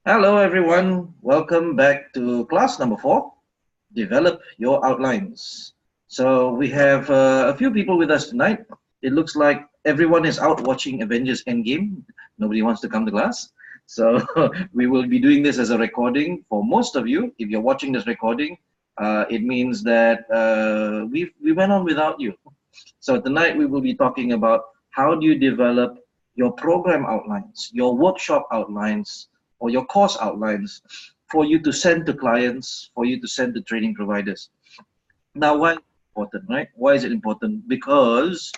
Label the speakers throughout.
Speaker 1: Hello, everyone. Welcome back to class number 4, Develop Your Outlines. So we have a few people with us tonight. It looks like everyone is out watching Avengers Endgame. Nobody wants to come to class. So we will be doing this as a recording for most of you. If you're watching this recording, it means that we went on without you. So tonight we will be talking about how do you develop your program outlines, your workshop outlines, or your course outlines for you to send to clients, for you to send to training providers. Now, why is it important, right? Why is it important? Because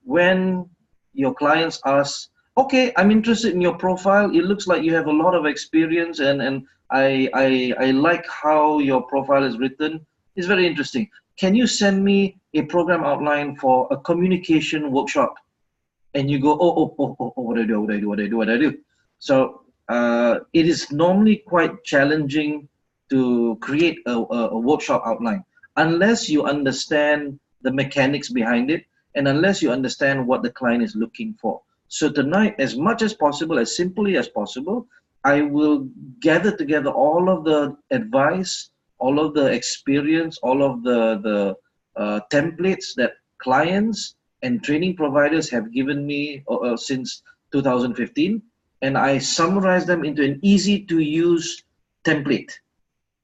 Speaker 1: when your clients ask, okay, I'm interested in your profile. It looks like you have a lot of experience, and I like how your profile is written. It's very interesting. Can you send me a program outline for a communication workshop? And you go, what do I do? What do I do? What do I do? What do I do? So it is normally quite challenging to create a workshop outline unless you understand the mechanics behind it and unless you understand what the client is looking for. So tonight, as much as possible, as simply as possible, I will gather together all of the advice, all of the experience, all of the templates that clients and training providers have given me since 2015, and I summarize them into an easy to use template.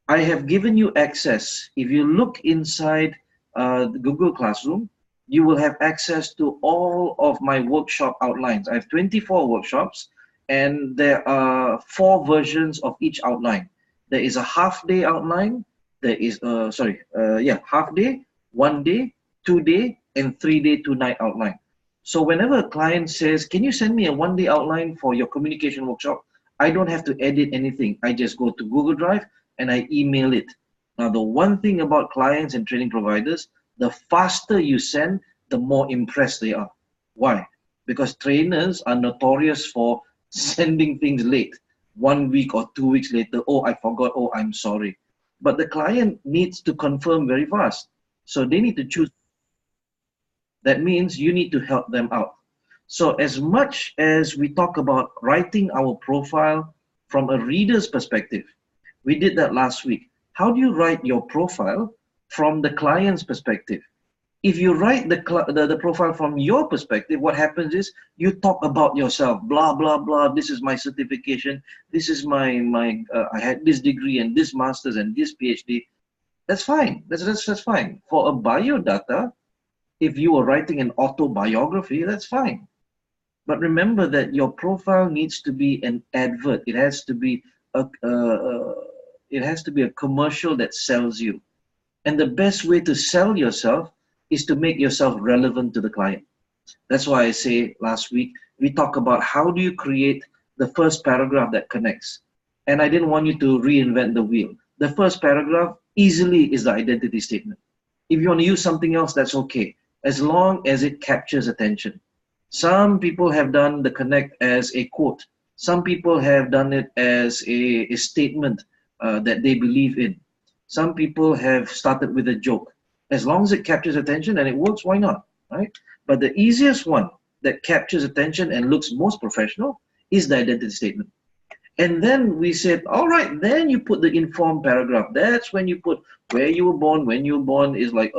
Speaker 1: I have given you access. If you look inside the Google Classroom, you will have access to all of my workshop outlines. I have 24 workshops, and there are 4 versions of each outline. There is a half day outline. There is half day, 1 day, 2 day, and 3 day, 2 night outline. So whenever a client says, "Can you send me a 1 day outline for your communication workshop?" I don't have to edit anything. I just go to Google Drive and I email it. Now, the one thing about clients and training providers, the faster you send, the more impressed they are. Why? Because trainers are notorious for sending things late. 1 week or 2 weeks later, oh, I forgot, oh, I'm sorry. But the client needs to confirm very fast. So they need to choose. That means you need to help them out. So, as much as we talk about writing our profile from a reader's perspective, we did that last week. How do you write your profile from the client's perspective? If you write the profile from your perspective, what happens is you talk about yourself, blah blah blah. This is my certification. This is my I had this degree and this master's and this PhD. That's fine. That's fine. For a bio data, if you are writing an autobiography, that's fine. But remember that your profile needs to be an advert. It has to be a commercial that sells you. And the best way to sell yourself is to make yourself relevant to the client. That's why I say last week, we talk about how do you create the first paragraph that connects. And I didn't want you to reinvent the wheel. The first paragraph easily is the identity statement. If you want to use something else, that's okay, as long as it captures attention. Some people have done the connect as a quote. Some people have done it as a statement that they believe in. Some people have started with a joke. As long as it captures attention and it works, why not? Right? But the easiest one that captures attention and looks most professional is the identity statement. And then we said, all right, then you put the informed paragraph. That's when you put where you were born, when you were born is like,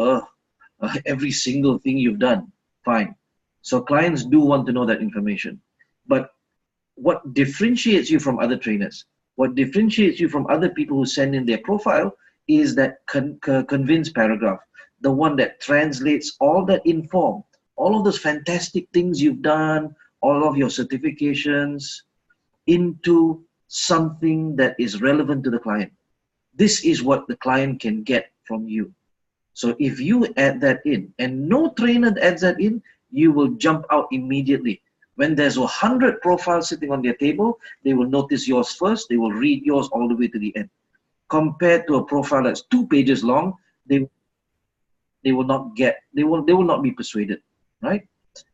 Speaker 1: every single thing you've done. Fine. So clients do want to know that information. But what differentiates you from other trainers, what differentiates you from other people who send in their profile is that convince paragraph, the one that translates all that inform, all of those fantastic things you've done, all of your certifications into something that is relevant to the client. This is what the client can get from you. So if you add that in, and no trainer adds that in, you will jump out immediately. When there's 100 profiles sitting on their table, they will notice yours first, they will read yours all the way to the end. Compared to a profile that's 2 pages long, they will not be persuaded, right?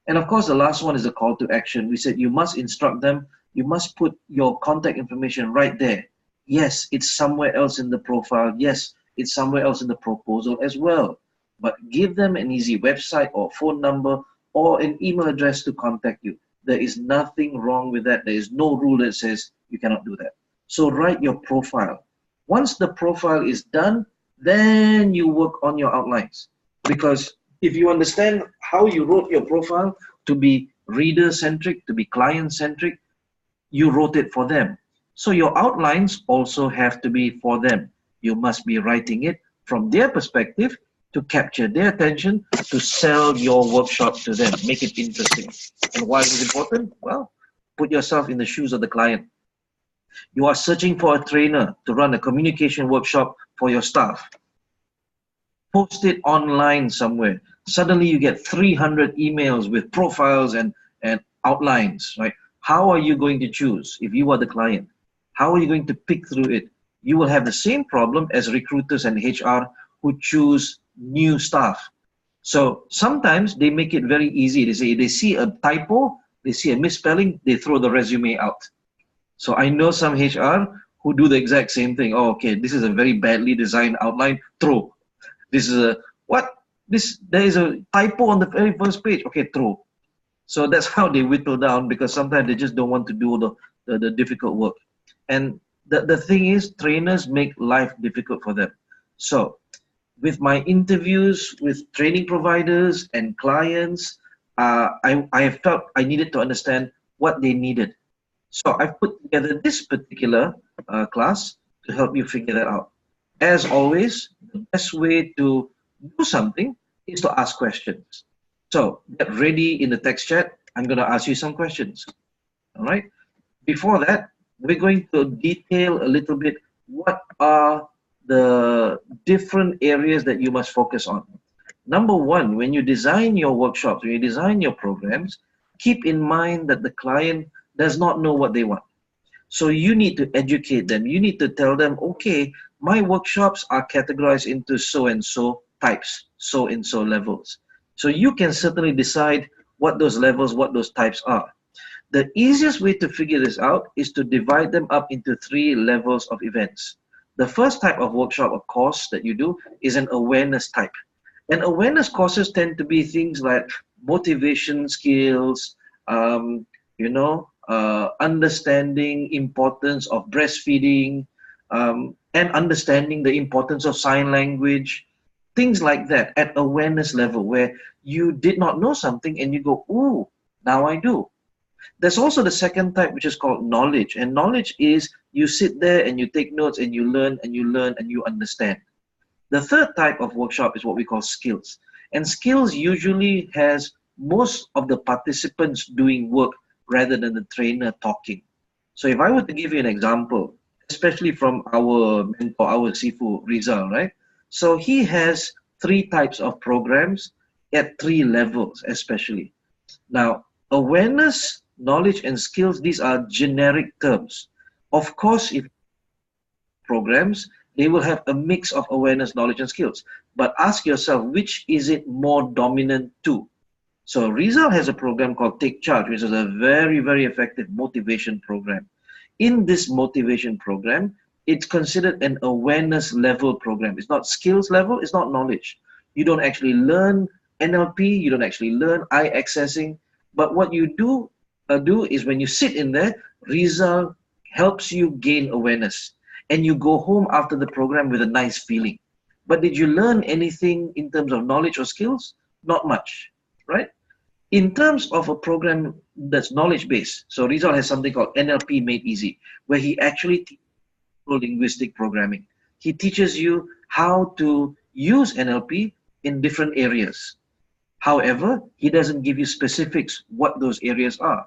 Speaker 1: And of course, the last one is a call to action. We said you must instruct them, you must put your contact information right there. Yes, it's somewhere else in the profile. Yes, it's somewhere else in the proposal as well. But give them an easy website or phone number or an email address to contact you. There is nothing wrong with that. There is no rule that says You cannot do that. So write your profile. Once the profile is done, then you work on your outlines. Because if you understand how you wrote your profile to be reader-centric, to be client-centric, you wrote it for them. So your outlines also have to be for them. You must be writing it from their perspective to capture their attention, to sell your workshop to them, make it interesting. And why is it important? Well, put yourself in the shoes of the client. You are searching for a trainer to run a communication workshop for your staff. Post it online somewhere. Suddenly you get 300 emails with profiles and outlines, right? How are you going to choose if you are the client? How are you going to pick through it? You will have the same problem as recruiters and HR who choose new staff. So sometimes they make it very easy. They say they see a typo, they see a misspelling, they throw the resume out. So I know some HR who do the exact same thing. Oh, okay, this is a very badly designed outline, throw. This is a, what? There is a typo on the very first page. Okay, throw. So that's how they whittle down, because sometimes they just don't want to do the difficult work. And the thing is, trainers make life difficult for them. So with my interviews with training providers and clients, I felt I needed to understand what they needed. So I've put together this particular class to help you figure that out. As always, the best way to do something is to ask questions. So get ready in the text chat. I'm going to ask you some questions. All right. Before that, we're going to detail a little bit what are the different areas that you must focus on. Number one, when you design your workshops, when you design your programs, keep in mind that the client does not know what they want. So you need to educate them. You need to tell them, okay, my workshops are categorized into so-and-so types, so-and-so levels. So you can certainly decide what those levels, what those types are. The easiest way to figure this out is to divide them up into 3 levels of events. The first type of workshop or course that you do is an awareness type. And awareness courses tend to be things like motivation skills, understanding importance of breastfeeding, and understanding the importance of sign language, things like that at awareness level, where you did not know something and you go, ooh, now I do. There's also the second type, which is called knowledge. And knowledge is you sit there and you take notes and you learn and you learn and you understand. The third type of workshop is what we call skills. And skills usually has most of the participants doing work rather than the trainer talking. So if I were to give you an example, especially from our mentor, our Sifu Rizal, right? So he has 3 types of programs at 3 levels, especially. Now, awareness, knowledge, and skills, these are generic terms. Of course, if programs, they will have a mix of awareness, knowledge, and skills. But ask yourself, which is it more dominant to? So Rizal has a program called Take Charge, which is a very, very effective motivation program. In this motivation program, it's considered an awareness level program. It's not skills level, it's not knowledge. You don't actually learn NLP, you don't actually learn eye accessing, but what you do is when you sit in there, Rizal helps you gain awareness, and you go home after the program with a nice feeling. But did you learn anything in terms of knowledge or skills? Not much, right? In terms of a program that's knowledge-based, so Rizal has something called NLP Made Easy, where he actually teaches linguistic programming. He teaches you how to use NLP in different areas. However, he doesn't give you specifics what those areas are.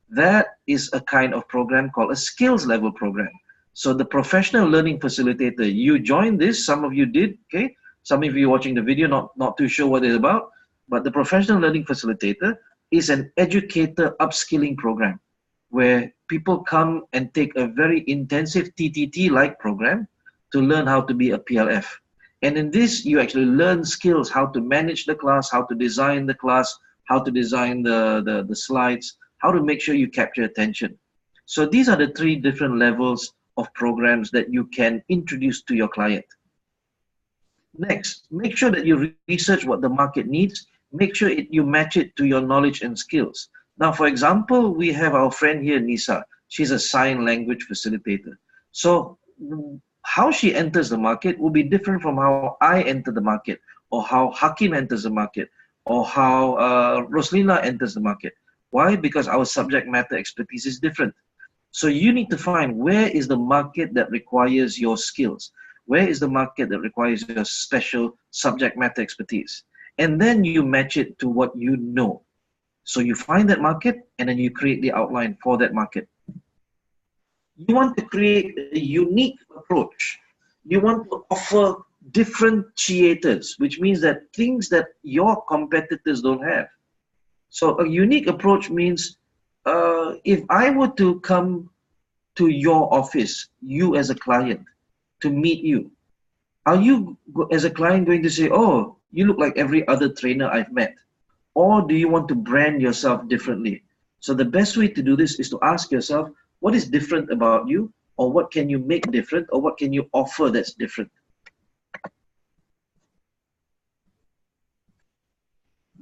Speaker 1: That is a kind of program called a skills level program. So the professional learning facilitator, you joined this, some of you did, okay? Some of you watching the video, not too sure what it's about, but the professional learning facilitator is an educator upskilling program where people come and take a very intensive TTT-like program to learn how to be a PLF. And in this, you actually learn skills, how to manage the class, how to design the class, how to design the slides, how to make sure you capture attention. So these are the 3 different levels of programs that you can introduce to your client. Next, make sure that you research what the market needs. Make sure you match it to your knowledge and skills. Now, for example, we have our friend here, Nisa. She's a sign language facilitator. So how she enters the market will be different from how I enter the market, or how Hakim enters the market, or how Roslina enters the market. Why? Because our subject matter expertise is different. So you need to find where is the market that requires your skills, where is the market that requires your special subject matter expertise, and then you match it to what you know. So you find that market and then you create the outline for that market. You want to create a unique approach. You want to offer differentiators, which means that things that your competitors don't have. So a unique approach means if I were to come to your office, you as a client, to meet you, are you as a client going to say, oh, you look like every other trainer I've met? Or do you want to brand yourself differently? So the best way to do this is to ask yourself, what is different about you? Or what can you make different? Or what can you offer that's different?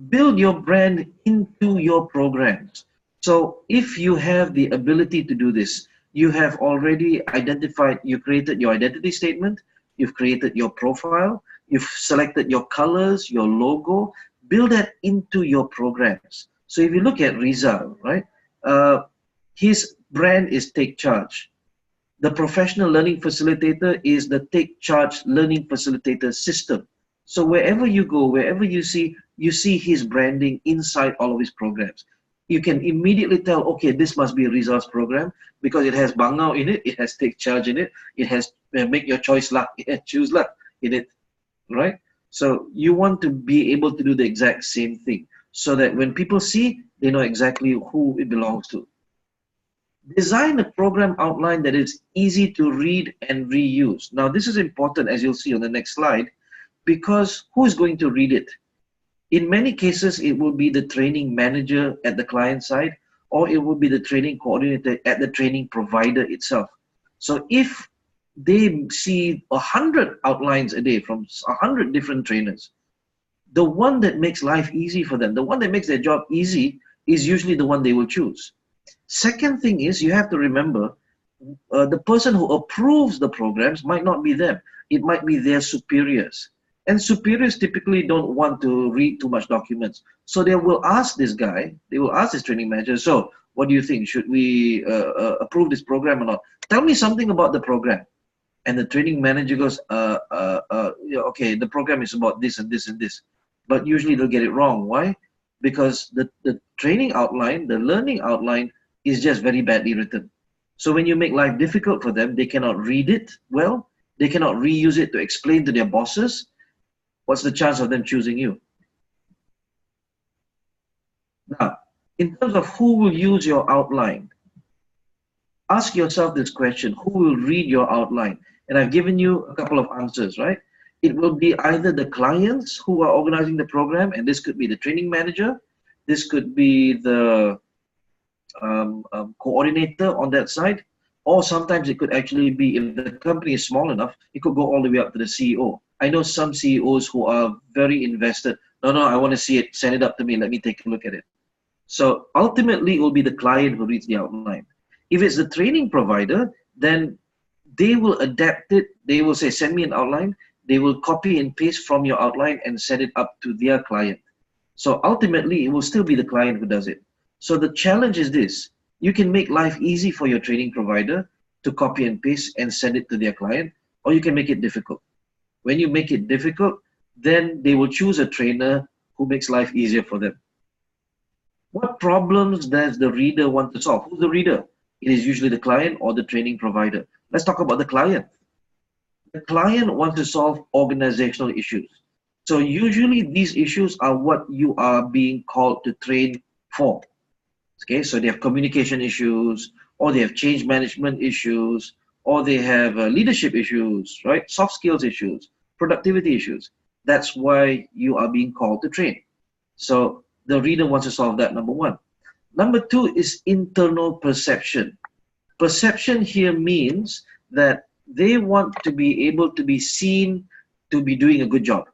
Speaker 1: Build your brand into your programs. So if you have the ability to do this, you have already identified, you created your identity statement, you've created your profile, you've selected your colors, your logo, build that into your programs. So if you look at Rizal, right, his brand is Take Charge. The professional learning facilitator is the Take Charge learning facilitator system. So wherever you go, wherever you see his branding inside all of his programs. You can immediately tell, okay, this must be a Rizal's program because it has Bangau in it, it has Take Charge in it, it has Make Your Choice Lah, Choose Lah in it, right? So you want to be able to do the exact same thing so that when people see, they know exactly who it belongs to. Design a program outline that is easy to read and reuse. Now this is important, as you'll see on the next slide, because who is going to read it? In many cases, it will be the training manager at the client side, or it will be the training coordinator at the training provider itself. So if they see 100 outlines a day from 100 different trainers, the one that makes life easy for them, the one that makes their job easy, is usually the one they will choose. Second thing is, you have to remember, the person who approves the programs might not be them. It might be their superiors. And superiors typically don't want to read too much documents. So they will ask this guy, they will ask this training manager, so what do you think? Should we approve this program or not? Tell me something about the program. And the training manager goes, okay, the program is about this and this and this. But usually they'll get it wrong. Why? Because the training outline, the learning outline is just very badly written. So when you make life difficult for them, they cannot read it well, they cannot reuse it to explain to their bosses. What's the chance of them choosing you? Now, in terms of who will use your outline, ask yourself this question: who will read your outline? And I've given you a couple of answers, right? It will be either the clients who are organizing the program, and this could be the training manager, this could be the coordinator on that side, or sometimes it could actually be, if the company is small enough, it could go all the way up to the CEO. I know some CEOs who are very invested. No, I want to see it. Send it up to me. Let me take a look at it. So ultimately, it will be the client who reads the outline. If it's the training provider, then they will adapt it. They will say, send me an outline. They will copy and paste from your outline and send it up to their client. So ultimately, it will still be the client who does it. So the challenge is this: you can make life easy for your training provider to copy and paste and send it to their client, or you can make it difficult. When you make it difficult, then they will choose a trainer who makes life easier for them. What problems does the reader want to solve? Who's the reader? It is usually the client or the training provider. Let's talk about the client. The client wants to solve organizational issues. So usually these issues are what you are being called to train for. Okay, so they have communication issues, or they have change management issues, or they have leadership issues, right? Soft skills issues, productivity issues. That's why you are being called to train. So the reader wants to solve that, number one. Number two is internal perception. Perception here means that they want to be able to be seen to be doing a good job.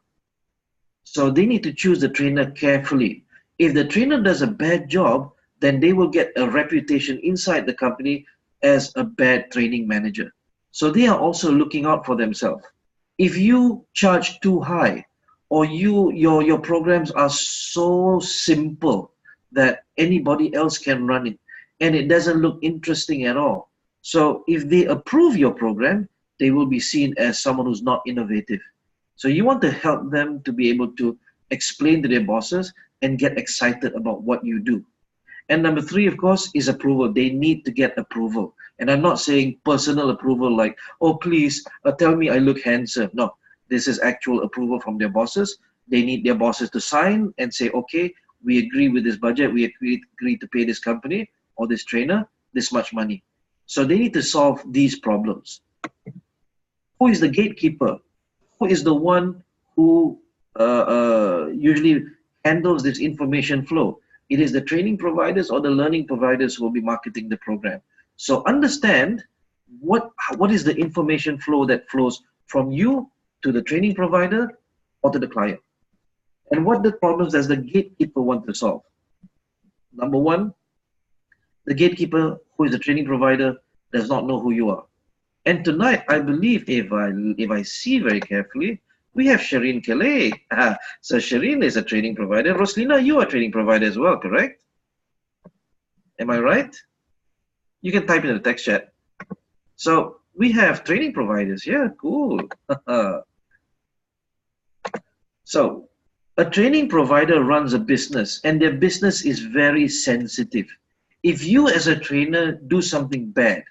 Speaker 1: So they need to choose the trainer carefully. If the trainer does a bad job, then they will get a reputation inside the company as a bad training manager. So they are also looking out for themselves. If you charge too high, or your programs are so simple that anybody else can run it, and it doesn't look interesting at all. So if they approve your program, they will be seen as someone who's not innovative. So you want to help them to be able to explain to their bosses and get excited about what you do. And number three, of course, is approval. They need to get approval. And I'm not saying personal approval like, oh, please tell me I look handsome. No, this is actual approval from their bosses. They need their bosses to sign and say, okay, we agree with this budget. We agree to pay this company or this trainer this much money. So they need to solve these problems. Who is the gatekeeper? Who is the one who usually handles this information flow? It is the training providers or the learning providers who will be marketing the program. So understand what is the information flow that flows from you to the training provider or to the client. And what the problems does the gatekeeper want to solve? Number one, the gatekeeper, who is the training provider, does not know who you are. And tonight, I believe, if I see very carefully, we have Shireen Kelly. So Shireen is a training provider. Roslina, you are a training provider as well, correct? Am I right? You can type in the text chat. So we have training providers. Yeah, cool. So a training provider runs a business, and their business is very sensitive. If you as a trainer do something bad,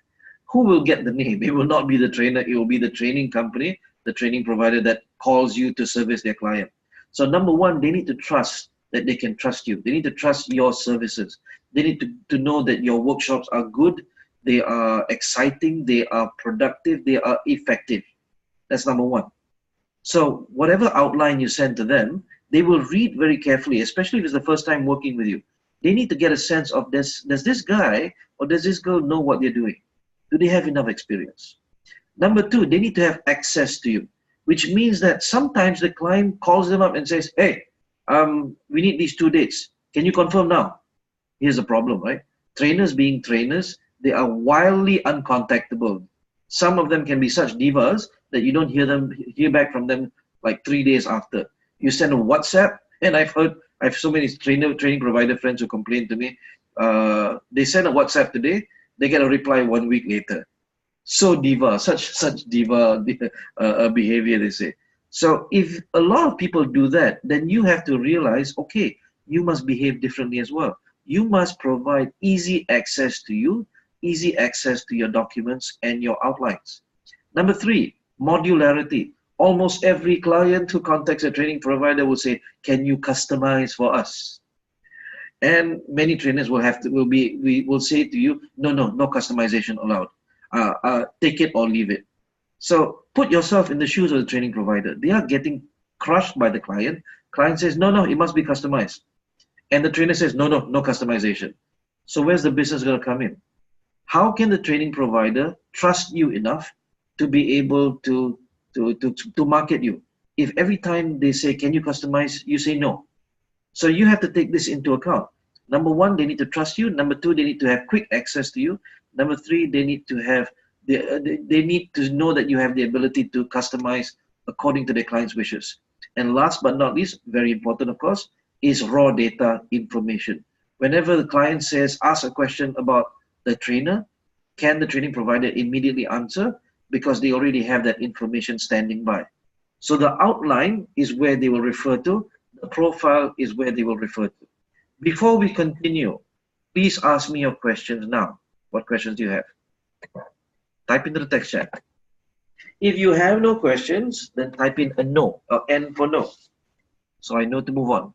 Speaker 1: who will get the name? It will not be the trainer. It will be the training company, the training provider that calls you to service their client. So number one, they need to trust that they can trust you. They need to trust your services. They need to know that your workshops are good, they are exciting, they are productive, they are effective. That's number one. So whatever outline you send to them, they will read very carefully, especially if it's the first time working with you. They need to get a sense of does this guy or does this girl know what they're doing? Do they have enough experience? Number two, they need to have access to you, which means that sometimes the client calls them up and says, hey, we need these 2 dates. Can you confirm now? Here's the problem, right? Trainers being trainers, they are wildly uncontactable. Some of them can be such divas that you don't hear back from them like 3 days after. You send a WhatsApp, and I have so many training provider friends who complain to me. They send a WhatsApp today, they get a reply 1 week later. So diva, such diva behavior, they say. So if a lot of people do that, then you have to realize, okay, you must behave differently as well. You must provide easy access to you, easy access to your documents and your outlines. Number three, modularity. Almost every client who contacts a training provider will say, can you customize for us? And many trainers will say to you, no customization allowed. Take it or leave it. So put yourself in the shoes of the training provider. They are getting crushed by the client. Client says, no, it must be customized. And the trainer says, no customization. So where's the business going to come in? How can the training provider trust you enough to be able to market you? If every time they say, can you customize, you say no. So you have to take this into account. Number one, they need to trust you. Number two, they need to have quick access to you. Number three, they need to have they need to know that you have the ability to customize according to their client's wishes. And last but not least, very important of course, is raw data information. Whenever the client says, ask a question about the trainer, can the training provider immediately answer? Because they already have that information standing by. So the outline is where they will refer to. The profile is where they will refer to. Before we continue, please ask me your questions now. What questions do you have? Type into the text chat. If you have no questions, then type in a no, or N for no. So I know to move on.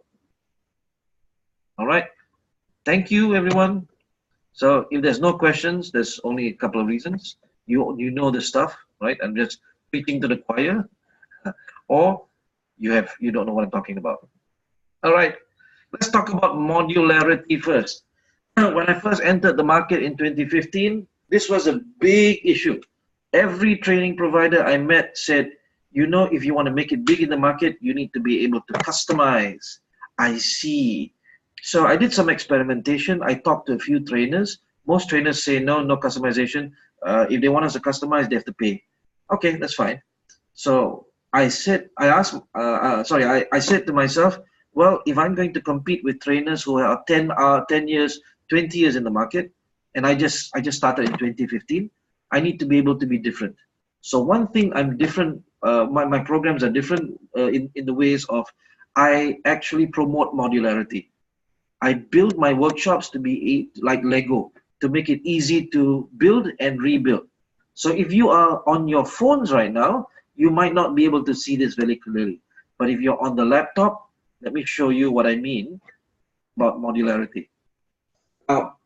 Speaker 1: All right. Thank you, everyone. So if there's no questions, there's only a couple of reasons. You know the stuff, right? I'm just preaching to the choir, or you don't know what I'm talking about. All right. Let's talk about modularity first. When I first entered the market in 2015, this was a big issue. Every training provider I met said, if you want to make it big in the market, you need to be able to customize. I see. So I did some experimentation. I talked to a few trainers. Most trainers say no, no customization. If they want us to customize, they have to pay. Okay, that's fine. So I said to myself, well, if I'm going to compete with trainers who are 10 years, 20 years in the market, and I just started in 2015, I need to be able to be different. So one thing I'm different, my programs are different in the ways of I actually promote modularity. I build my workshops to be like Lego, to make it easy to build and rebuild. So if you are on your phones right now, you might not be able to see this very clearly. But if you're on the laptop, let me show you what I mean about modularity. Now,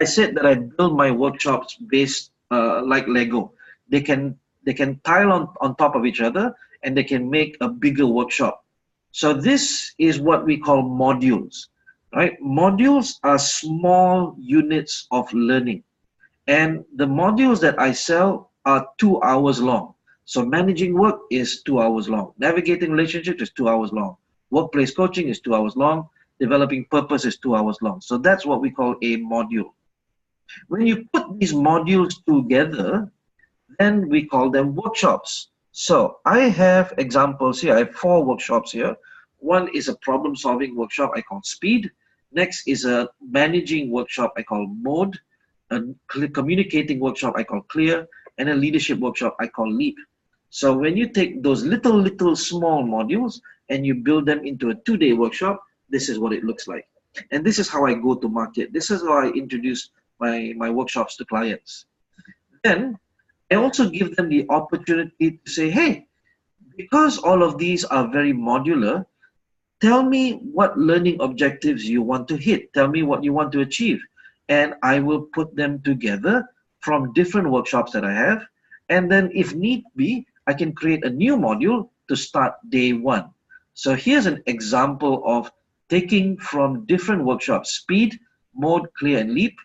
Speaker 1: I said that I build my workshops based like Lego. They can tile on top of each other, and they can make a bigger workshop. So this is what we call modules, right? Modules are small units of learning. And the modules that I sell are 2 hours long. So managing work is 2 hours long. Navigating relationships is 2 hours long. Workplace coaching is 2 hours long. Developing purpose is 2 hours long. So that's what we call a module. When you put these modules together, then we call them workshops. So I have examples here. I have 4 workshops here. One is a problem-solving workshop I call Speed. Next is a managing workshop I call Mode. A communicating workshop I call Clear. And a leadership workshop I call Leap. So when you take those little small modules and you build them into a 2-day workshop, this is what it looks like. And this is how I go to market. This is how I introduce my workshops to clients. Then I also give them the opportunity to say, hey, because all of these are very modular, tell me what learning objectives you want to hit. Tell me what you want to achieve. And I will put them together from different workshops that I have. And then if need be, I can create a new module to start day 1. So here's an example of taking from different workshops, Speed, Mode, Clear, and Leap,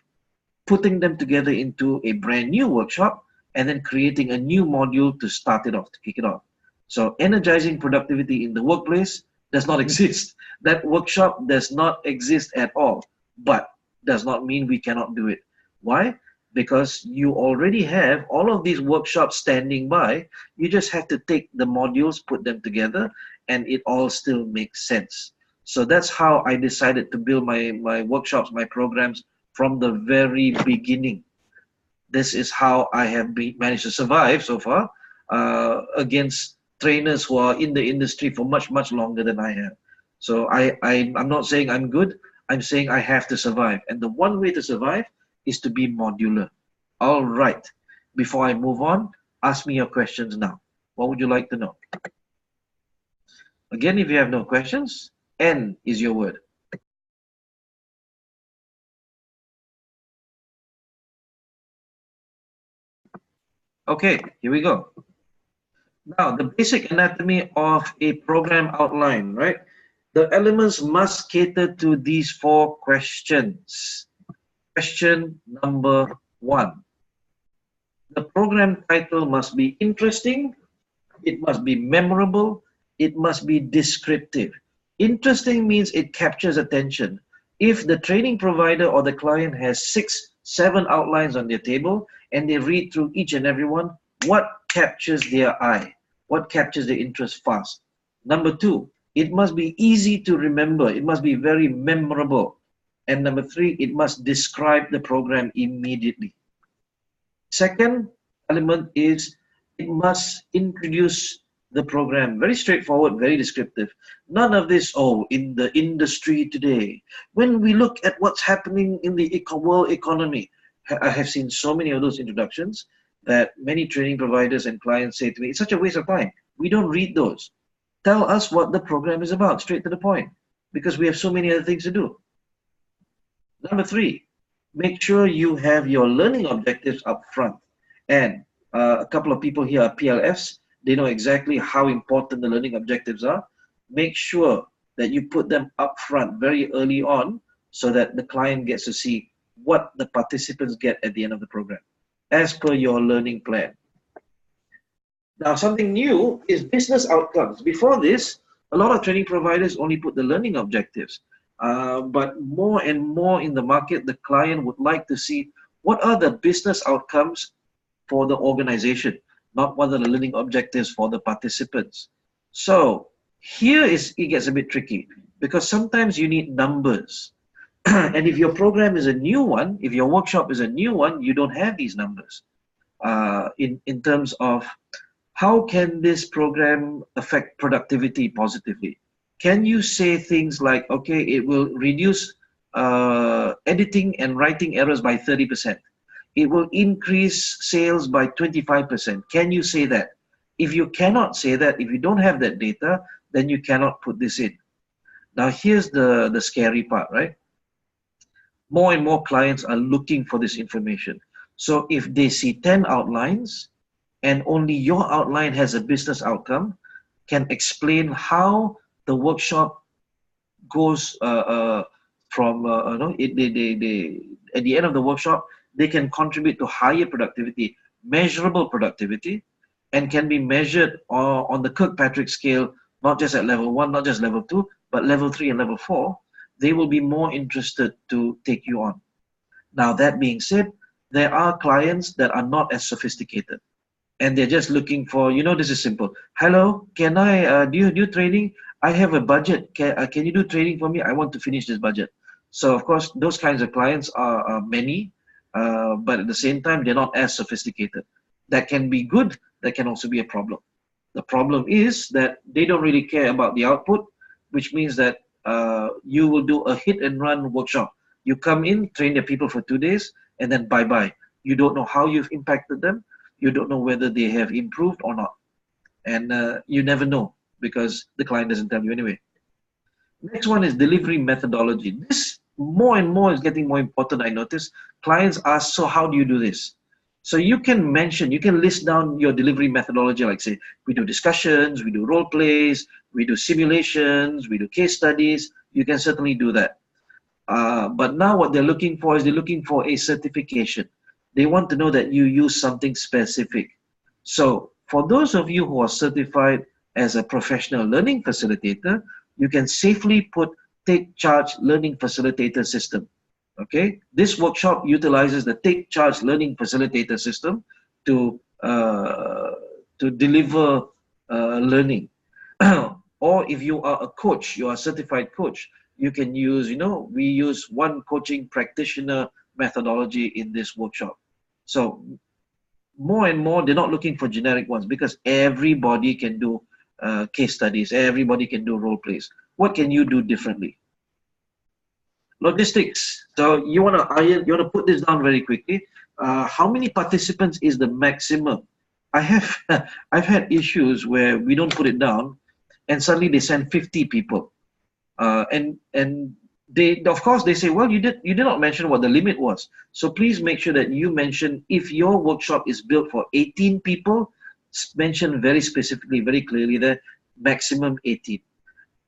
Speaker 1: putting them together into a brand new workshop, and then creating a new module to start it off, to kick it off. So energizing productivity in the workplace does not exist. That workshop does not exist at all, but does not mean we cannot do it. Why? Because you already have all of these workshops standing by. You just have to take the modules, put them together, and it all still makes sense. So that's how I decided to build my workshops, my programs from the very beginning. This is how I have managed to survive so far against trainers who are in the industry for much longer than I have. So I'm not saying I'm good. I'm saying I have to survive. And the one way to survive is to be modular. All right. Before I move on, ask me your questions now. What would you like to know? Again, if you have no questions, N is your word. Okay, here we go. Now, the basic anatomy of a program outline, right? The elements must cater to these 4 questions. Question number 1. The program title must be interesting, it must be memorable, it must be descriptive. Interesting means it captures attention. If the training provider or the client has 6, 7 outlines on their table and they read through each and every one, what captures their eye? What captures their interest fast? Number 2, it must be easy to remember. It must be very memorable. And number 3, it must describe the program immediately. Second element is it must introduce the program. Very straightforward, very descriptive. None of this, oh, in the industry today. When we look at what's happening in the world economy, I have seen so many of those introductions that many training providers and clients say to me, it's such a waste of time. We don't read those. Tell us what the program is about, straight to the point, because we have so many other things to do. Number 3, make sure you have your learning objectives up front. And a couple of people here are PLFs. They know exactly how important the learning objectives are. Make sure that you put them up front very early on so that the client gets to see what the participants get at the end of the program, as per your learning plan. Now, something new is business outcomes. Before this, a lot of training providers only put the learning objectives. But more and more in the market, the client would like to see What are the business outcomes for the organization, not what are the learning objectives for the participants. So here it gets a bit tricky because sometimes you need numbers. And if your program is a new one, if your workshop is a new one, you don't have these numbers in terms of how can this program affect productivity positively. Can you say things like, okay, it will reduce editing and writing errors by 30%. It will increase sales by 25%. Can you say that? If you cannot say that, if you don't have that data, then you cannot put this in. Now, here's the scary part, right? More and more clients are looking for this information. So if they see 10 outlines and only your outline has a business outcome, can explain how the workshop goes from, at the end of the workshop, they can contribute to higher productivity, measurable productivity, and can be measured on the Kirkpatrick scale, not just at level 1, not just level 2, but level 3 and level 4, they will be more interested to take you on. Now, that being said, there are clients that are not as sophisticated, and they're just looking for, this is simple. Hello, can I do you do training? I have a budget. Can you do training for me? I want to finish this budget. So of course, those kinds of clients are many, but at the same time, they're not as sophisticated. That can be good. That can also be a problem. The problem is that they don't really care about the output, which means that you will do a hit and run workshop. You come in, train the people for 2 days, and then bye-bye. You don't know how you've impacted them. You don't know whether they have improved or not. And you never know because the client doesn't tell you anyway. Next one is delivery methodology. This more and more is getting more important, I notice. Clients ask, so how do you do this? So you can list down your delivery methodology, like say, we do discussions, we do role plays, we do simulations, we do case studies. You can certainly do that. But now what they're looking for is they're looking for a certification. They want to know that you use something specific. So for those of you who are certified as a professional learning facilitator, you can safely put Take Charge Learning Facilitator System. Okay, this workshop utilizes the Take Charge Learning Facilitator System to deliver learning. Or if you are a coach, you are a certified coach, you can use, we use one coaching practitioner methodology in this workshop. So more and more, they're not looking for generic ones because everybody can do case studies, everybody can do role plays. What can you do differently? Logistics. So you want to put this down very quickly. How many participants is the maximum? I've had issues where we don't put it down, and suddenly they send 50 people, and they, of course, they say, well, you did not mention what the limit was. So please make sure that you mention, if your workshop is built for 18 people, mention very specifically, very clearly there, maximum 18.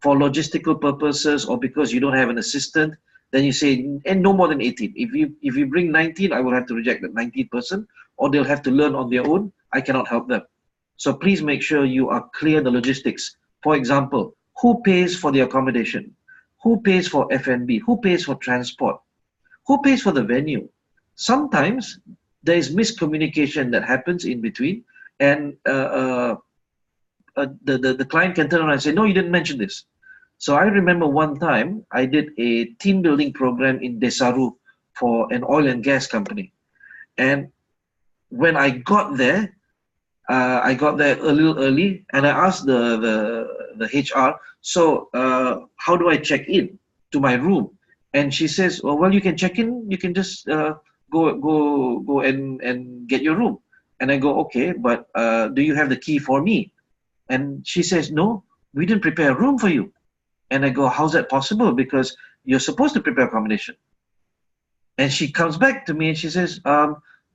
Speaker 1: For logistical purposes or because you don't have an assistant, then you say, and no more than 18. If you bring 19, I will have to reject that 19th person, or they'll have to learn on their own. I cannot help them. So please make sure you are clear the logistics. For example, who pays for the accommodation? Who pays for F&B? Who pays for transport? Who pays for the venue? Sometimes there is miscommunication that happens in between, and the client can turn around and say, no, you didn't mention this. So I remember one time I did a team building program in Desaru for an oil and gas company. And when I got there a little early, and I asked the HR, so how do I check in to my room? And she says, oh, well, you can check in, you can just go and get your room. And I go, okay, but do you have the key for me? And she says, no, we didn't prepare a room for you. And I go, how's that possible? Because you're supposed to prepare accommodation. And she comes back to me and she says,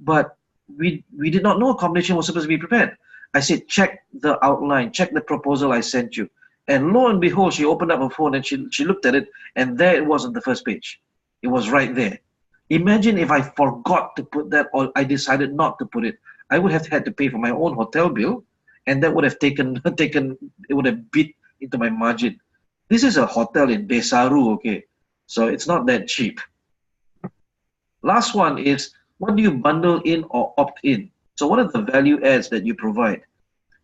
Speaker 1: but we did not know accommodation was supposed to be prepared. I said, check the outline, check the proposal I sent you. And lo and behold, she opened up her phone and she looked at it, and there it was on the first page. It was right there. Imagine if I forgot to put that, or I decided not to put it. I would have had to pay for my own hotel bill, and that would have it would have bit into my margin. This is a hotel in Desaru, okay? So it's not that cheap. Last one is, What do you bundle in or opt in? So what are the value adds that you provide?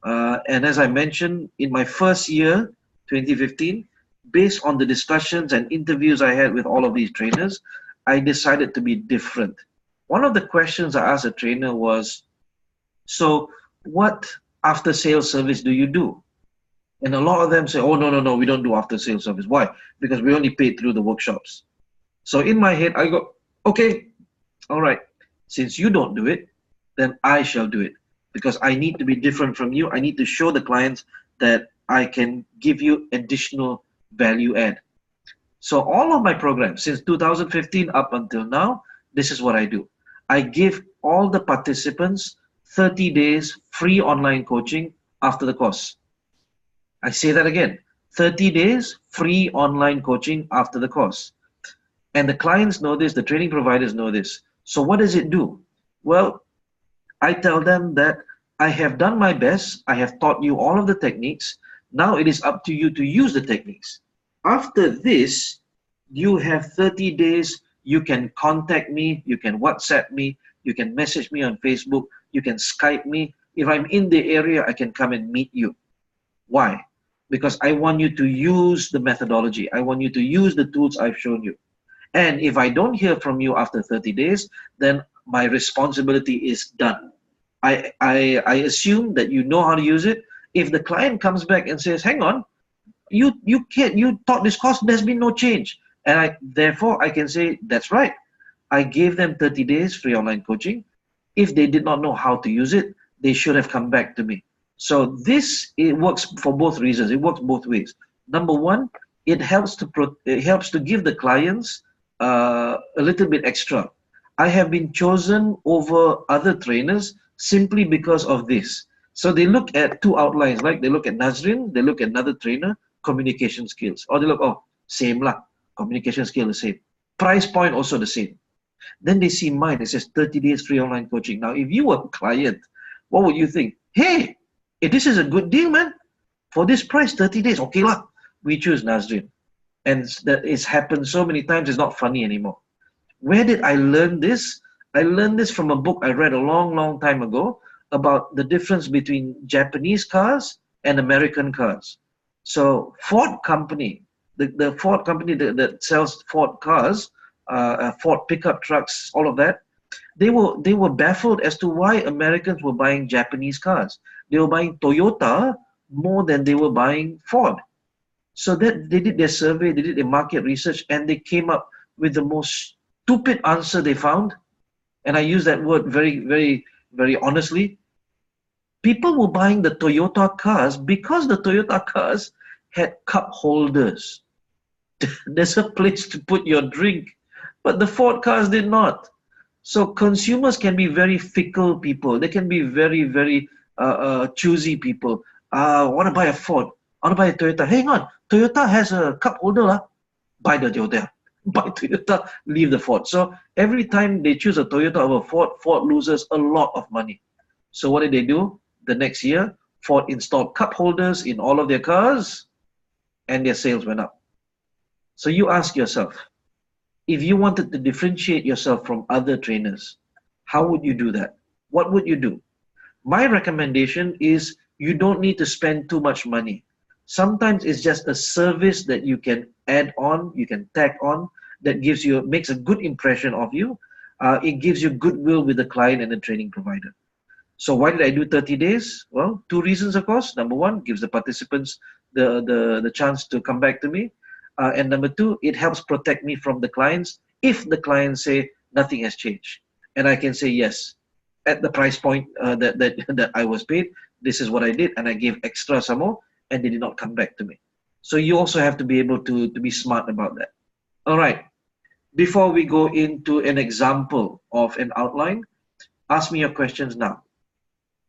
Speaker 1: And as I mentioned, in my first year, 2015, based on the discussions and interviews I had with all of these trainers, I decided to be different. One of the questions I asked a trainer was, so what after sales service do you do? And a lot of them say, oh, no, no, no, we don't do after sales service. Why? Because we only pay through the workshops. So in my head, I go, okay, all right, since you don't do it, then I shall do it because I need to be different from you. I need to show the clients that I can give you additional value add. So all of my programs since 2015 up until now, this is what I do. I give all the participants 30 days free online coaching after the course. I say that again, 30 days free online coaching after the course. And the clients know this, the training providers know this. So what does it do? Well, I tell them that I have done my best. I have taught you all of the techniques. Now it is up to you to use the techniques. After this, you have 30 days. You can contact me. You can WhatsApp me. You can message me on Facebook. You can Skype me. If I'm in the area, I can come and meet you. Why? Because I want you to use the methodology. I want you to use the tools I've shown you. And if I don't hear from you after 30 days, then my responsibility is done. I assume that you know how to use it. If the client comes back and says, hang on, you taught this course, there's been no change. And therefore I can say, that's right. I gave them 30 days free online coaching. If they did not know how to use it, they should have come back to me. So it works for both reasons. It works both ways. Number one, it helps to give the clients a little bit extra. I have been chosen over other trainers simply because of this. So they look at two outlines, like they look at Nazrin, they look at another trainer, communication skills. Or they look, oh, same lah, communication skill the same. Price point also the same. Then they see mine, it says 30 days free online coaching. Now, if you were a client, what would you think? Hey, this is a good deal, man. For this price, 30 days, okay lah. We choose Nazrin. And that it's happened so many times, it's not funny anymore. Where did I learn this? I learned this from a book I read a long, long time ago about the difference between Japanese cars and American cars. So Ford company, the Ford company that sells Ford cars, Ford pickup trucks, all of that, they were baffled as to why Americans were buying Japanese cars. They were buying Toyota more than they were buying Ford. So that they did their survey, they did their market research, and they came up with the most stupid answer they found. And I use that word very, very, very honestly. People were buying the Toyota cars because the Toyota cars had cup holders. There's a place to put your drink, but the Ford cars did not. So consumers can be very fickle people. They can be very, very choosy people. I want to buy a Ford. I want to buy a Toyota. Hang on, Toyota has a cup holder. Buy the Toyota. Buy Toyota, leave the Ford. So every time they choose a Toyota over Ford, Ford loses a lot of money. So what did they do? The next year, Ford installed cup holders in all of their cars and their sales went up. So you ask yourself, if you wanted to differentiate yourself from other trainers, how would you do that? What would you do? My recommendation is you don't need to spend too much money. Sometimes it's just a service that you can add on, you can tag on, that makes a good impression of you. It gives you goodwill with the client and the training provider. So why did I do 30 days? Well, two reasons, of course. Number one, gives the participants the chance to come back to me. And number two, it helps protect me from the clients if the clients say nothing has changed. And I can say, yes, at the price point that I was paid, this is what I did, and I gave extra some more, and they did not come back to me. So you also have to be able to be smart about that. All right. Before we go into an example of an outline, ask me your questions now.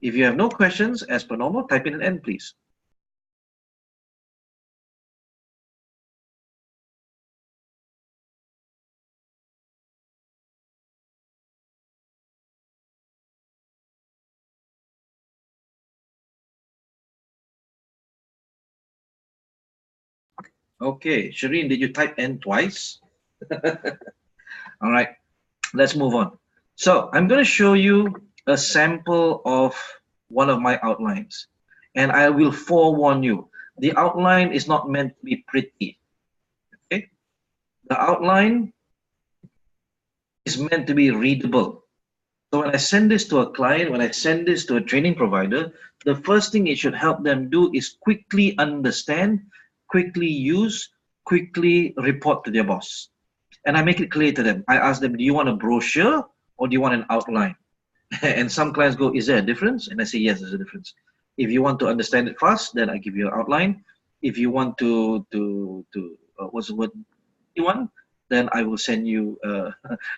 Speaker 1: If you have no questions, as per normal, type in an N, please. Okay, Shireen, did you type N twice? All right, let's move on. So I'm going to show you a sample of one of my outlines. And I will forewarn you, the outline is not meant to be pretty. Okay? The outline is meant to be readable. So when I send this to a client, when I send this to a training provider, the first thing it should help them do is quickly understand, quickly use, quickly report to their boss. And I make it clear to them. I ask them, do you want a brochure or do you want an outline? And some clients go, is there a difference? And I say, yes, there's a difference. If you want to understand it fast, then I give you an outline. If you want to what's the word you want, then I will send you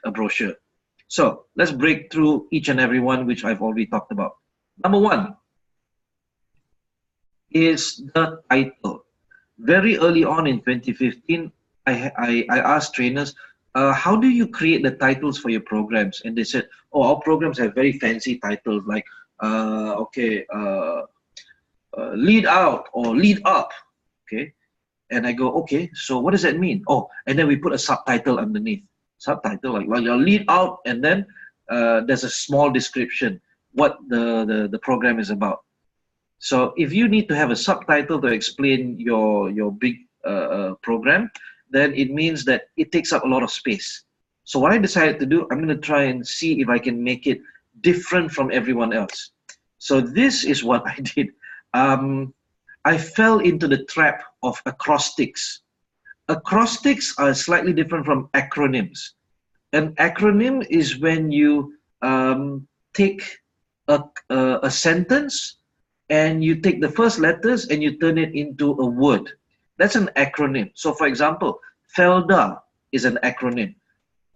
Speaker 1: a brochure. So let's break through each and every one, which I've already talked about. Number one is the title. Very early on in 2015, I asked trainers, how do you create the titles for your programs? And they said, oh, our programs have very fancy titles like, lead out or lead up. Okay. And I go, okay, so what does that mean? Oh, and then we put a subtitle underneath. Subtitle, like, well, your lead out, and then there's a small description what the program is about. So if you need to have a subtitle to explain your big program, then it means that it takes up a lot of space. So what I decided to do, I'm going to try and see if I can make it different from everyone else. So this is what I did. I fell into the trap of acrostics. Acrostics are slightly different from acronyms. An acronym is when you take a sentence and you take the first letters and you turn it into a word. That's an acronym. So for example, FELDA is an acronym.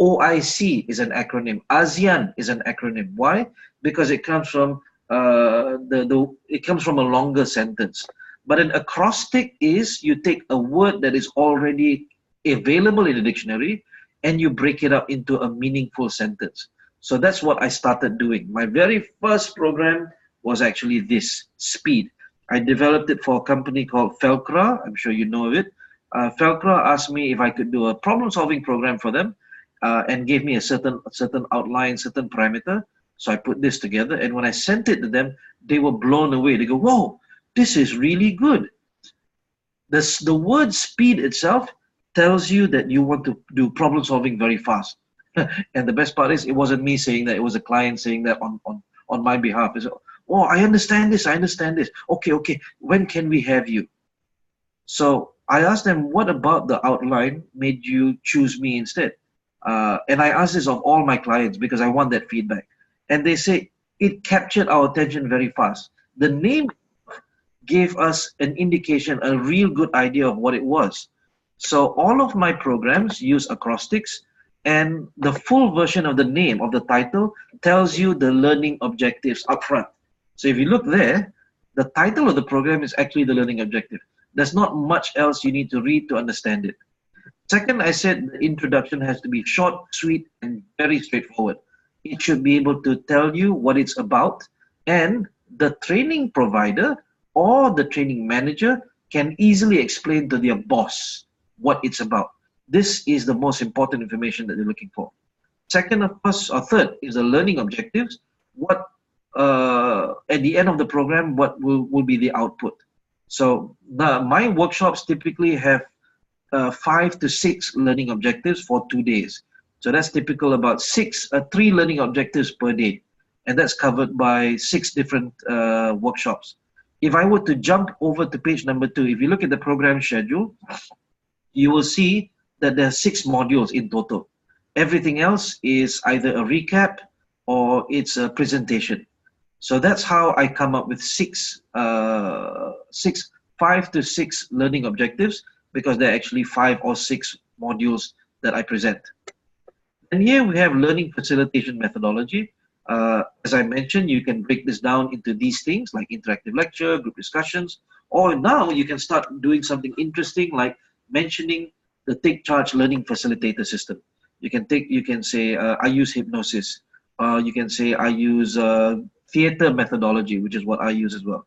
Speaker 1: OIC is an acronym. ASEAN is an acronym. Why? Because it comes from it comes from a longer sentence. But an acrostic is you take a word that is already available in the dictionary and you break it up into a meaningful sentence. So that's what I started doing. My very first program was actually this, Speed. I developed it for a company called Felcra. I'm sure you know of it. Felcra asked me if I could do a problem-solving program for them and gave me a certain outline, certain parameter. So I put this together, and when I sent it to them, they were blown away. They go, whoa, this is really good. The word speed itself tells you that you want to do problem solving very fast. And the best part is, it wasn't me saying that, it was a client saying that on my behalf. It's, oh, I understand this, I understand this. Okay, when can we have you? So I asked them, what about the outline made you choose me instead? And I asked this of all my clients because I want that feedback. And they say, it captured our attention very fast. The name gave us an indication, a real good idea of what it was. So all of my programs use acrostics, and the full version of the name of the title tells you the learning objectives up front. So if you look there, the title of the program is actually the learning objective. There's not much else you need to read to understand it. Second, I said the introduction has to be short, sweet, and very straightforward. It should be able to tell you what it's about, and the training provider or the training manager can easily explain to their boss what it's about. This is the most important information that they're looking for. Second, of course, or third is the learning objectives. What at the end of the program, what will be the output? So my workshops typically have 5 to 6 learning objectives for 2 days. So that's typical, about 3 learning objectives per day. And that's covered by 6 different workshops. If I were to jump over to page number 2, if you look at the program schedule, you will see that there are 6 modules in total. Everything else is either a recap or it's a presentation. So that's how I come up with 5 to 6 learning objectives, because there are actually 5 or 6 modules that I present. And here we have learning facilitation methodology. As I mentioned, you can break this down into these things like interactive lecture, group discussions, or now you can start doing something interesting like mentioning the Take Charge Learning Facilitator system. You can say, I use hypnosis. You can say, I use theater methodology, which is what I use as well.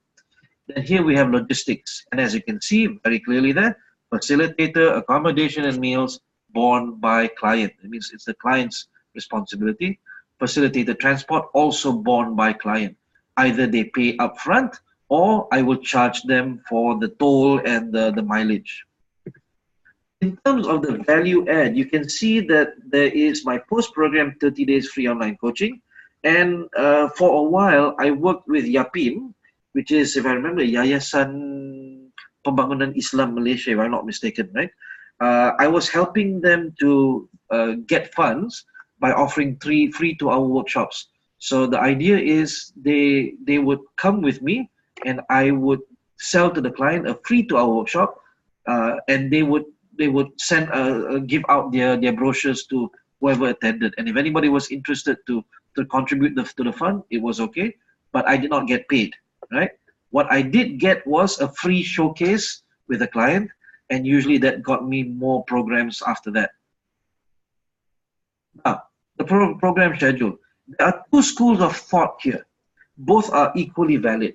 Speaker 1: Then here we have logistics. And as you can see very clearly there, facilitator, accommodation and meals borne by client. It means it's the client's responsibility. facilitator transport also borne by client. Either they pay upfront or I will charge them for the toll and the mileage. In terms of the value add, you can see that there is my post-program 30 days free online coaching. And for a while, I worked with YAPIM, which is, if I remember, Yayasan Pembangunan Islam Malaysia, if I'm not mistaken, right? I was helping them to get funds by offering 3 free 2-hour workshops. So the idea is they would come with me and I would sell to the client a free 2-hour workshop, and they would send give out their brochures to whoever attended. And if anybody was interested to contribute to the fund, it was okay, but I did not get paid, right? What I did get was a free showcase with a client, and usually that got me more programs after that. Now, the program schedule. There are 2 schools of thought here. Both are equally valid.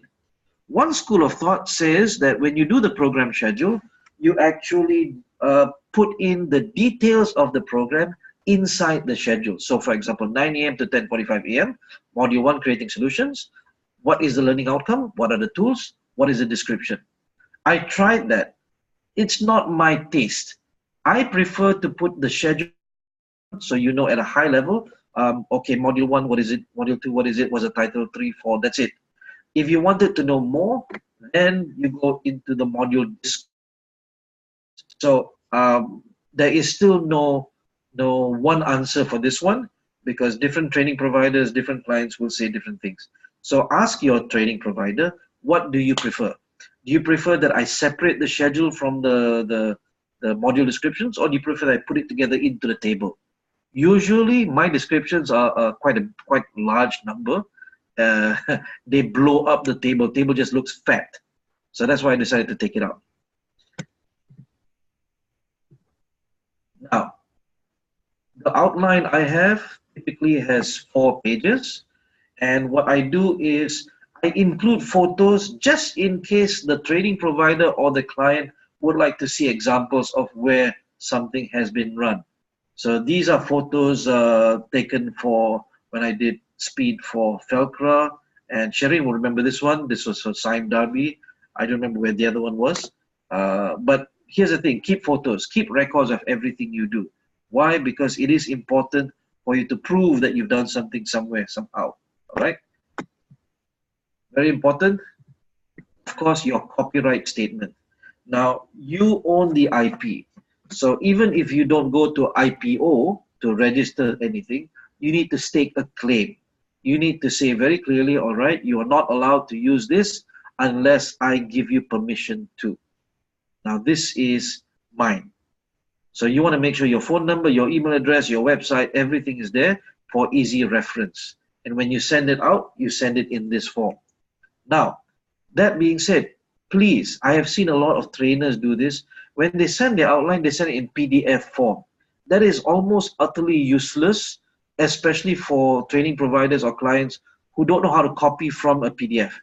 Speaker 1: One school of thought says that when you do the program schedule, you actually put in the details of the program inside the schedule. So for example, 9 a.m. to 10:45 a.m., module 1, creating solutions. What is the learning outcome? What are the tools? What is the description? I tried that. It's not my taste. I prefer to put the schedule so you know at a high level, okay, module 1, what is it? Module 2, what is it? What's the title? 3, 4, that's it. If you wanted to know more, then you go into the module. So there is still no one answer for this one, because different training providers, different clients will say different things. So ask your training provider, what do you prefer? Do you prefer that I separate the schedule from the module descriptions, or do you prefer that I put it together into the table? Usually my descriptions are quite large number. They blow up the table. Table just looks fat. So that's why I decided to take it out. Now, the outline I have typically has 4 pages. And what I do is I include photos just in case the training provider or the client would like to see examples of where something has been run. So these are photos taken for when I did speed for Felcra, and Shereen will remember this one. This was for Sime Darby. I don't remember where the other one was. But here's the thing, keep photos, keep records of everything you do. Why? Because it is important for you to prove that you've done something somewhere, somehow, all right? Very important, of course, your copyright statement. Now, you own the IP. So even if you don't go to IPO to register anything, you need to stake a claim. You need to say very clearly, all right, you are not allowed to use this unless I give you permission to. Now, this is mine. So you want to make sure your phone number, your email address, your website, everything is there for easy reference. And when you send it out, you send it in this form. Now, that being said, please, I have seen a lot of trainers do this. When they send their outline, they send it in PDF form. That is almost utterly useless, especially for training providers or clients who don't know how to copy from a PDF.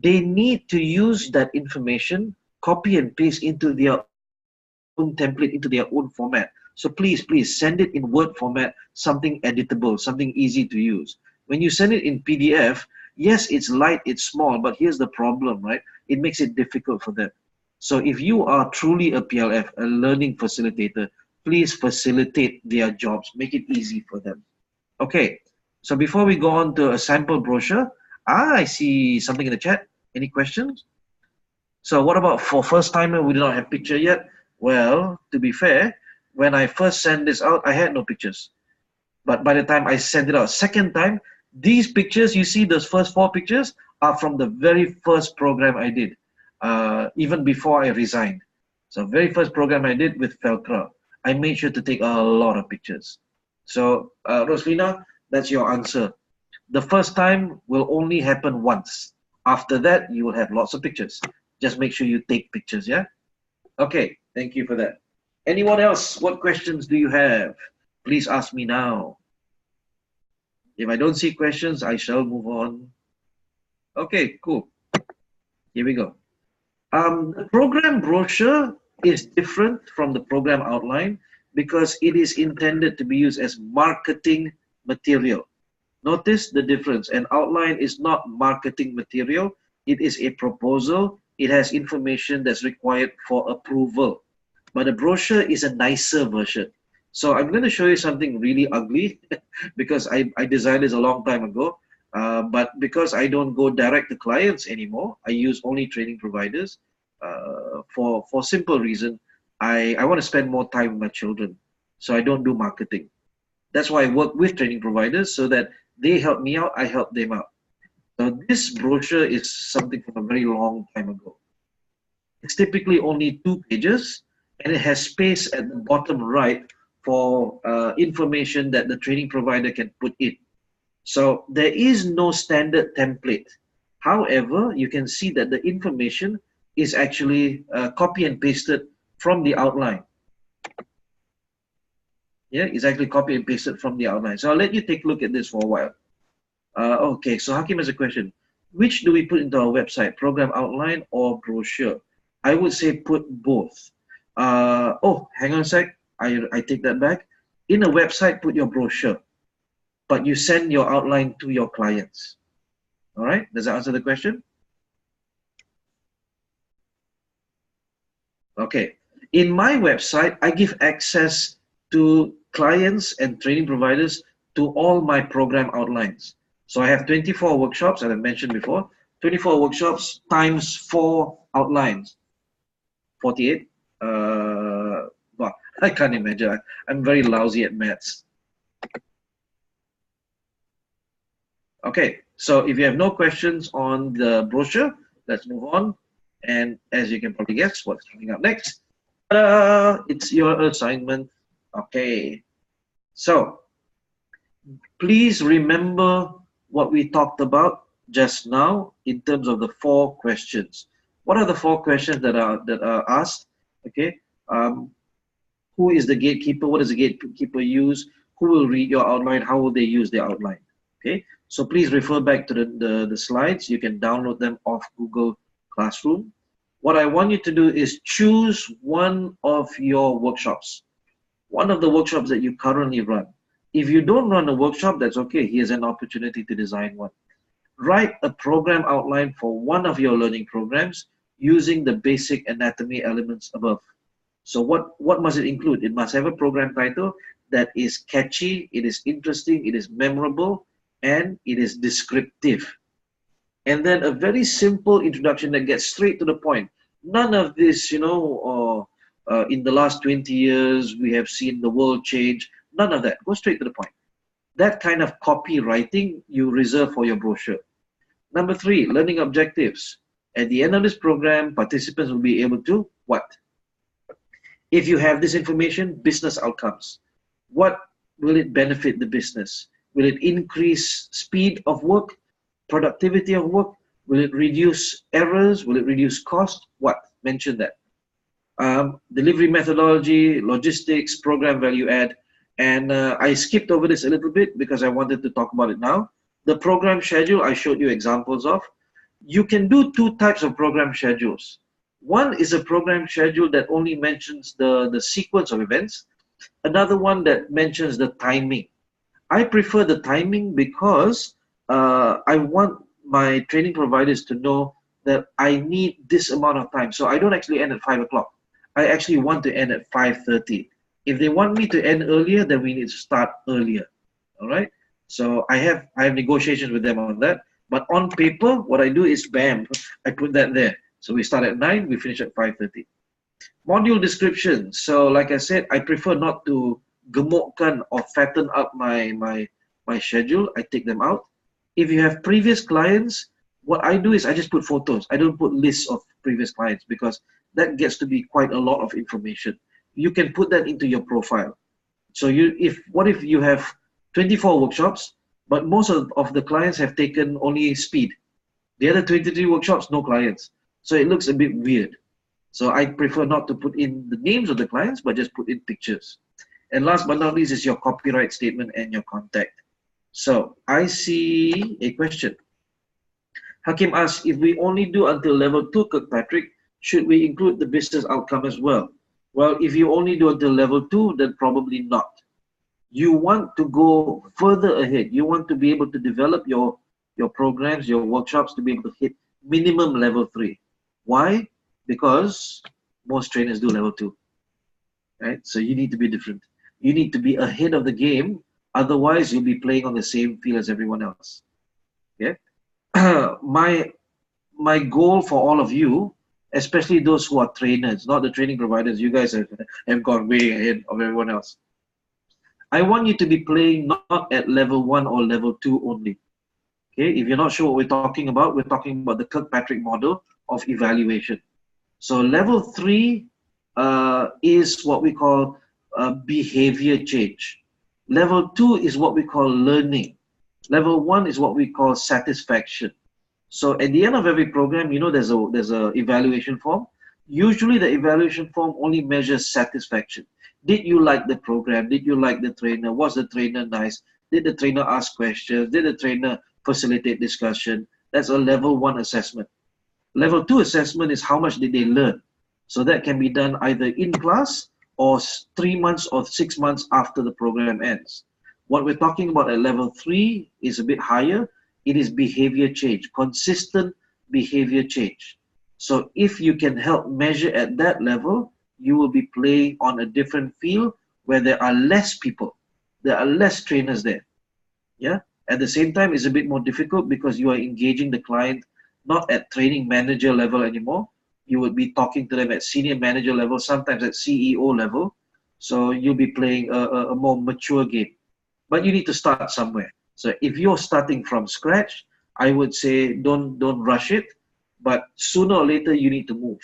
Speaker 1: They need to use that information, copy and paste into their own template, into their own format. So please send it in Word format, something editable, something easy to use. When you send it in PDF, yes, it's light, it's small, but here's the problem, right? It makes it difficult for them. So if you are truly a PLF, a learning facilitator, please facilitate their jobs, make it easy for them. Okay, so before we go on to a sample brochure, I see something in the chat. Any questions? So what about for first timer, we do not have picture yet? Well, to be fair, when I first sent this out, I had no pictures. But by the time I sent it out second time, these pictures, you see those first 4 pictures are from the very first program I did, even before I resigned. So very first program I did with Felcra, I made sure to take a lot of pictures. So Roslina, that's your answer. The first time will only happen once. After that, you will have lots of pictures. Just make sure you take pictures, yeah? Okay, thank you for that. Anyone else? What questions do you have? Please ask me now. If I don't see questions, I shall move on. Okay, cool. Here we go. The program brochure is different from the program outline because it is intended to be used as marketing material. Notice the difference. An outline is not marketing material. It is a proposal. It has information that's required for approval. But a brochure is a nicer version. So I'm going to show you something really ugly because I designed this a long time ago. But because I don't go direct to clients anymore, I use only training providers for simple reason. I want to spend more time with my children. So I don't do marketing. That's why I work with training providers so that they help me out, I help them out. So this brochure is something from a very long time ago. It's typically only 2 pages and it has space at the bottom right for information that the training provider can put in. So there is no standard template. However, you can see that the information is actually copy and pasted from the outline. Yeah, it's actually copy and pasted from the outline. So I'll let you take a look at this for a while. Okay, so Hakim has a question. Which do we put into our website, program outline or brochure? I would say put both. Oh, hang on a sec. I take that back. In a website, put your brochure, but you send your outline to your clients. All right, does that answer the question? Okay, in my website, I give access to clients and training providers to all my program outlines. So I have 24 workshops, as I mentioned before, 24 workshops times 4 outlines, 48. Well, I can't imagine. I'm very lousy at maths. Okay, so if you have no questions on the brochure, let's move on. And as you can probably guess, what's coming up next? It's your assignment. Okay, so please remember what we talked about just now in terms of the 4 questions. What are the 4 questions that are asked? Okay, who is the gatekeeper? What does the gatekeeper use? Who will read your outline? How will they use the outline? Okay, so please refer back to the slides. You can download them off Google Classroom. What I want you to do is choose one of your workshops, one of the workshops that you currently run. If you don't run a workshop, that's okay. Here's an opportunity to design one. Write a program outline for one of your learning programs using the basic anatomy elements above. So what must it include? It must have a program title that is catchy, it is interesting, it is memorable, and it is descriptive. And then a very simple introduction that gets straight to the point. None of this, in the last 20 years, we have seen the world change. None of that. Go straight to the point. That kind of copywriting you reserve for your brochure. Number 3, learning objectives. At the end of this program, participants will be able to what? If you have this information, business outcomes. What will it benefit the business? Will it increase speed of work, productivity of work? Will it reduce errors? Will it reduce cost? What? Mention that. Delivery methodology, logistics, program value add. And I skipped over this a little bit because I wanted to talk about it now. The program schedule I showed you examples of. You can do 2 types of program schedules. One is a program schedule that only mentions the sequence of events. Another one that mentions the timing. I prefer the timing because I want my training providers to know that I need this amount of time. So I don't actually end at 5 o'clock. I actually want to end at 5:30. If they want me to end earlier, then we need to start earlier. All right. So I have negotiations with them on that. But on paper, what I do is bam, I put that there. So we start at 9, we finish at 5:30. Module description. So like I said, I prefer not to gemukkan or fatten up my schedule. I take them out. If you have previous clients, what I do is I just put photos. I don't put lists of previous clients because that gets to be quite a lot of information. You can put that into your profile. So what if you have 24 workshops, but most of the clients have taken only speed. The other 23 workshops, no clients. So it looks a bit weird. So I prefer not to put in the names of the clients, but just put in pictures. And last but not least is your copyright statement and your contact. So I see a question. Hakim asks, if we only do until level 2, Kirkpatrick, should we include the business outcome as well? Well, if you only do until level 2, then probably not. You want to go further ahead. You want to be able to develop your programs, your workshops to be able to hit minimum level 3. Why? Because most trainers do level 2, right? So you need to be different. You need to be ahead of the game. Otherwise, you'll be playing on the same field as everyone else. Okay. My goal for all of you, especially those who are trainers, not the training providers, you guys have gone way ahead of everyone else. I want you to be playing not at level 1 or level 2 only. Okay, if you're not sure what we're talking about, we're talking about the Kirkpatrick model of evaluation. So level 3 is what we call behavior change. Level 2 is what we call learning. Level 1 is what we call satisfaction. So at the end of every program, you know, there's a evaluation form. Usually the evaluation form only measures satisfaction. Did you like the program? Did you like the trainer? Was the trainer nice? Did the trainer ask questions? Did the trainer facilitate discussion? That's a level 1 assessment. Level 2 assessment is how much did they learn. So that can be done either in class or 3 months or 6 months after the program ends. What we're talking about at level 3 is a bit higher. It is behavior change, consistent behavior change. So if you can help measure at that level, you will be playing on a different field where there are less people, there are less trainers there. Yeah. At the same time, it's a bit more difficult because you are engaging the client not at training manager level anymore. You would be talking to them at senior manager level, sometimes at CEO level. So you'll be playing a more mature game. But you need to start somewhere. So if you're starting from scratch, I would say don't rush it, but sooner or later you need to move.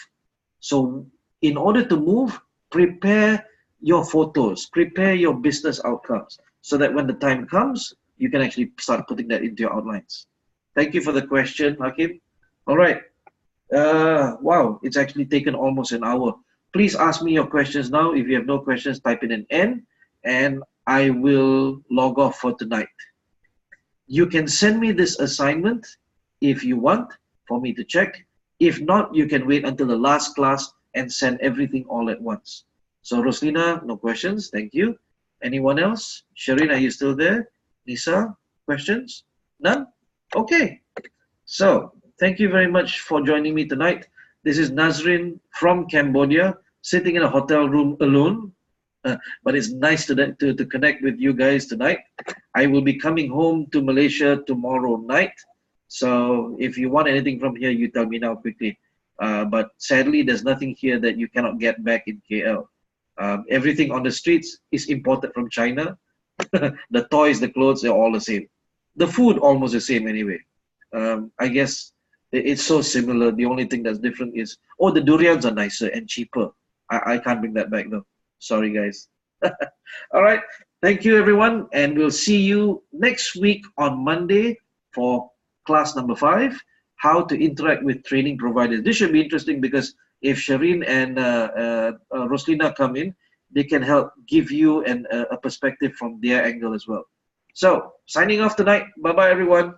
Speaker 1: So in order to move, prepare your photos, prepare your business outcomes, so that when the time comes, you can actually start putting that into your outlines. Thank you for the question, Hakim. All right. Wow, it's actually taken almost an hour. Please ask me your questions now. If you have no questions, type in an N, and I will log off for tonight. You can send me this assignment if you want for me to check. If not, you can wait until the last class and send everything all at once. So Roslina, no questions. Thank you. Anyone else? Shireen, are you still there? Lisa, questions? None? Okay. So thank you very much for joining me tonight. This is Nazrin from Cambodia, sitting in a hotel room alone. But it's nice to connect with you guys tonight. I will be coming home to Malaysia tomorrow night. So if you want anything from here, you tell me now quickly. But sadly, there's nothing here that you cannot get back in KL. Everything on the streets is imported from China. The toys, the clothes, they're all the same. The food, almost the same anyway. I guess it's so similar. The only thing that's different is, oh, the durians are nicer and cheaper. I can't bring that back though. Sorry, guys. All right. Thank you, everyone. And we'll see you next week on Monday for class number 5, how to interact with training providers. This should be interesting because if Shireen and Roslina come in, they can help give you a perspective from their angle as well. So, signing off tonight. Bye-bye, everyone.